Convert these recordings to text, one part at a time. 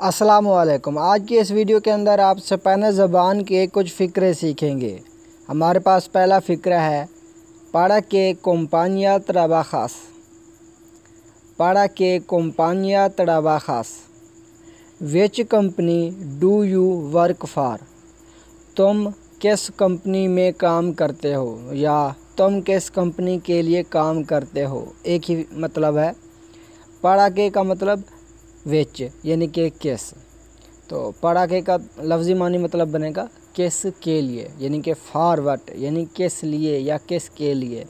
अस्सलाम वालेकुम। आज की इस वीडियो के अंदर आप स्पेनिश ज़बान के कुछ फ़िक्रे सीखेंगे। हमारे पास पहला फ़िक्रा है para qué compañía trabajas। para qué compañía trabajas। which company do you work for। तुम किस कंपनी में काम करते हो या तुम किस कंपनी के लिए काम करते हो, एक ही मतलब है। para qué का मतलब विच यानी कि किस, तो para qué का लफ्ज़ी मानी मतलब बनेगा किस के लिए, यानी कि फॉर व्हाट यानी किस लिए या किस के लिए।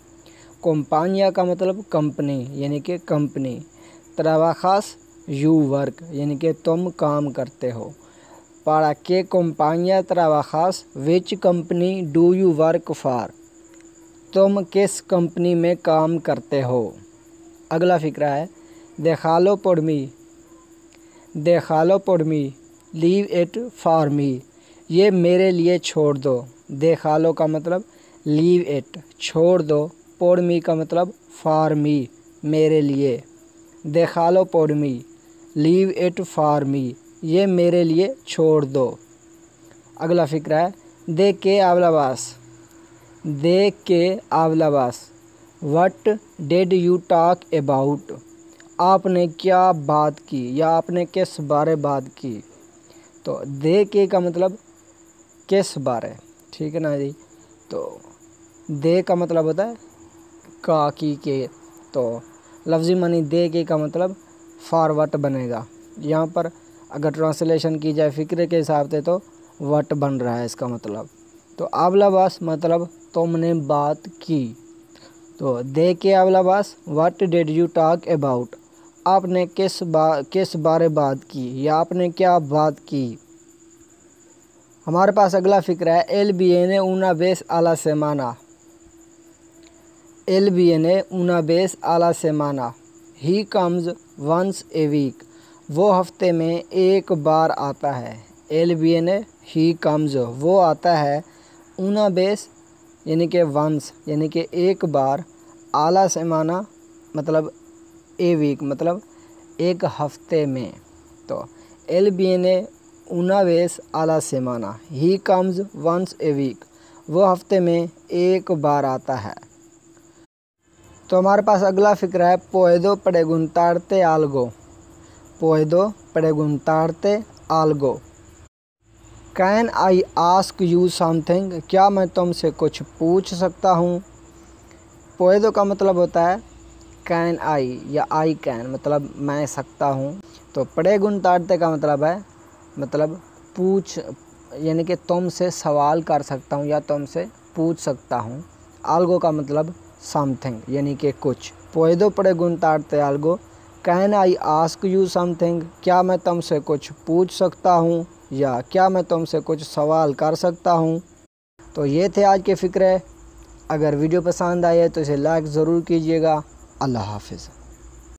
कंपानिया का मतलब कंपनी यानी कि कंपनी। ट्राबाजास यू वर्क यानी कि तुम काम करते हो। para qué compañía trabajas, which company do you work for। तुम किस कंपनी में काम करते हो। अगला फ़िक्रा है déjalo por mí। déjalo por mí, leave it for me। ये मेरे लिए छोड़ दो। déjalo का मतलब leave it छोड़ दो, por me का मतलब for me मेरे लिए। déjalo por mí, leave it for me, ये मेरे लिए छोड़ दो। अगला फ़िक्रा है de qué hablabas। de qué hablabas, what did you talk about। आपने क्या बात की या आपने किस बारे बात की। तो दे के का मतलब किस बारे, ठीक है ना जी। तो दे का मतलब होता है का की के, तो लफ्ज़ी मानी दे के का मतलब फॉर वट बनेगा। यहाँ पर अगर ट्रांसलेशन की जाए फ़िक्रे के हिसाब से तो वट बन रहा है इसका मतलब। तो आवलाबास मतलब तुमने बात की। तो दे के आवलाबास what did you talk about, आपने किस बारे बात की या आपने क्या बात की। हमारे पास अगला फ़िक्रा है एल विene una vez a la semana। एल विene una vez a la semana, he comes once a week, वो हफ्ते में एक बार आता है। एल विene ही कम्स वो आता है, una vez यानी कि वंस यानी कि एक बार, आला सेमाना मतलब ए वीक मतलब एक हफ्ते में। तो एल विene una vez a la semana, he comes once a week, वो हफ्ते में एक बार आता है। तो हमारे पास अगला फ़िक्रा है puedo preguntarte algo। puedo preguntarte algo, can I ask you something, क्या मैं तुमसे कुछ पूछ सकता हूँ। puedo का मतलब होता है कैन आई या आई कैन मतलब मैं सकता हूँ। तो preguntarte का मतलब है मतलब पूछ यानी कि तुमसे सवाल कर सकता हूँ या तुमसे पूछ सकता हूँ। algo का मतलब समथिंग यानी कि कुछ। puedo preguntarte algo, can I ask you something, क्या मैं तुमसे कुछ पूछ सकता हूँ या क्या मैं तुमसे कुछ सवाल कर सकता हूँ। तो ये थे आज के फ़िक्रे। अगर वीडियो पसंद आए तो इसे लाइक ज़रूर कीजिएगा। अल्लाह हाफ़िज़।